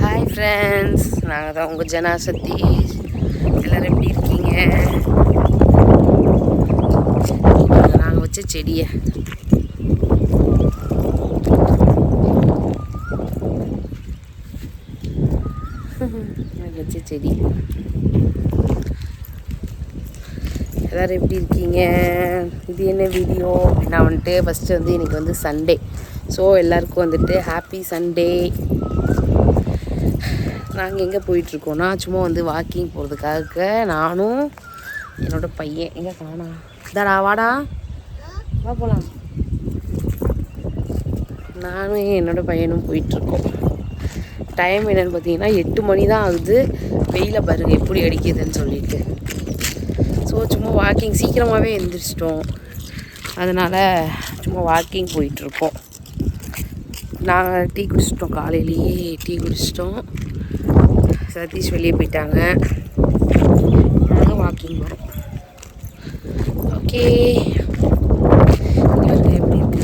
Hi friends, நாங்கள் தான் உங்கள் ஜனா சதீஷ். எல்லோரும் எப்படி இருக்கீங்க? நாங்கள் வச்ச செடியை வச்ச செடி எல்லோரும் எப்படி இருக்கீங்க? இது என்ன வீடியோ அப்படின்னா வந்துட்டு ஃபஸ்ட்டு வந்து இன்றைக்கி வந்து சண்டே. ஸோ எல்லாருக்கும் வந்துட்டு ஹாப்பி சண்டே. நாங்கள் எங்கே போயிட்டுருக்கோன்னா சும்மா வந்து வாக்கிங் போகிறதுக்காக நானும் என்னோடய பையன் எங்கே காணா தாடா வாடா வா போகலாம். நானும் என்னோடய பையனும் போயிட்டுருக்கோம். டைம் என்னென்னு பார்த்தீங்கன்னா 8 மணி தான் ஆகுது. வெயில பாருங்கள் எப்படி அடிக்குதுன்னு சொல்லிட்டு. ஸோ சும்மா வாக்கிங் சீக்கிரமாகவே எழுந்திரிச்சிட்டோம். அதனால் சும்மா வாக்கிங் போயிட்டுருக்கோம். நாங்கள் டீ குடிச்சிட்டோம், காலையிலேயே டீ குடிச்சிட்டோம். சதீஷ் வெளியே போயிட்டாங்க. நாங்கள் வாக்கிங் போகிறோம். ஓகே, எப்படி இருக்கு?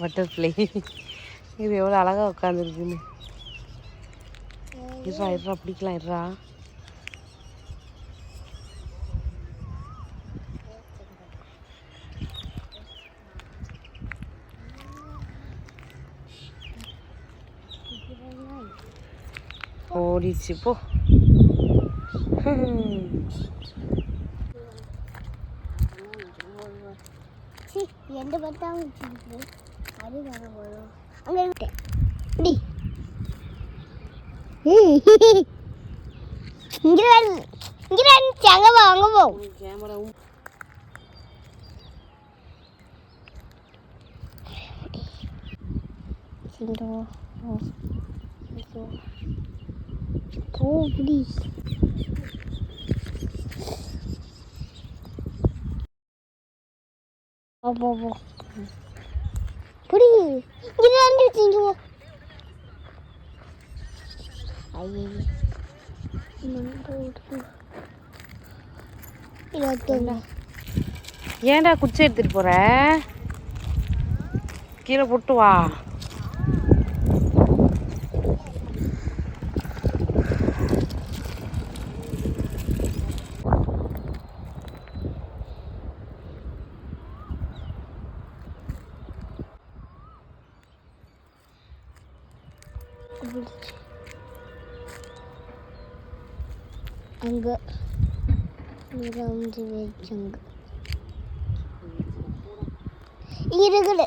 பட்டர்ஃப்ளை இது எவ்வளோ அழகாக உட்காந்துருக்குன்னு. இருறா பிடிக்கலாம் இருறா. ஓடிச்சு போ. எந்த பார்த்தாங்க கேமராவும் ஏன்டா குச்சி எடுத்துட்டு போற? கீழே போட்டு வா. அங்க நிறந்து வச்சுங்க இருக்குது.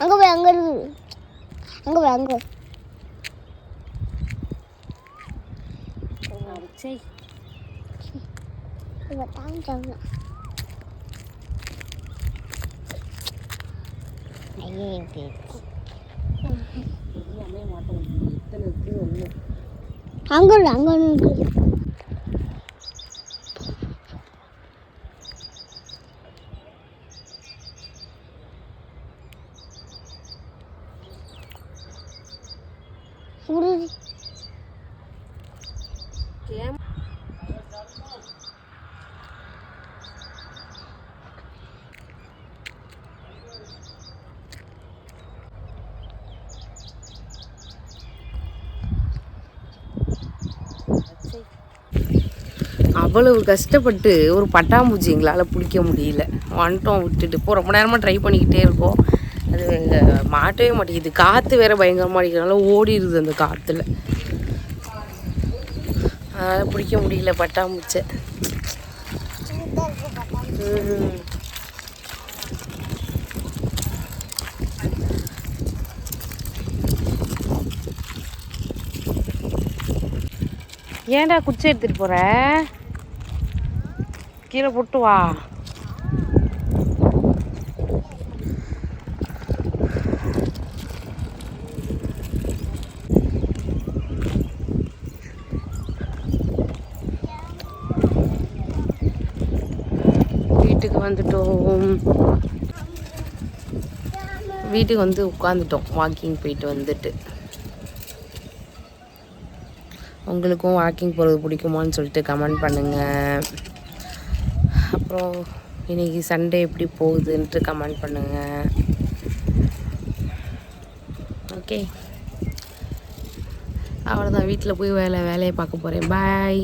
அங்க போய் அங்க இருக்குது. அங்க போய் அங்க தாங்க. அங்க அங்க இருக்குது. அவ்வளவு கஷ்டப்பட்டு ஒரு பட்டாம்பூச்சி எங்களால் பிடிக்க முடியல. வந்துட்டோம் விட்டுட்டு. இப்போ ரொம்ப நேரமாக ட்ரை பண்ணிக்கிட்டே இருக்கோம். அது மாட்டவே மாட்டேங்குது. காற்று வேறு பயங்கரமாக அடிக்கிறதுனால ஓடிடுது அந்த காற்றுல. அதனால் பிடிக்க முடியல பட்டாம்பூச்சை. ஏன்டா குச்சி எடுத்துட்டு போற? கீழே போட்டு வா. வீட்டுக்கு வந்துட்டோம். வீட்டுக்கு வந்து உட்காந்துட்டோம் வாக்கிங் போயிட்டு வந்துட்டு. உங்களுக்கும் வாக்கிங் போகிறது பிடிக்குமான்னு சொல்லிட்டு கமெண்ட் பண்ணுங்கள். அப்புறம் இன்றைக்கி சண்டே எப்படி போகுதுன்ட்டு கமெண்ட் பண்ணுங்கள். ஓகே, அவ்வளோதான். வீட்டில் போய் வேலையை பார்க்க போகிறேன். பாய்.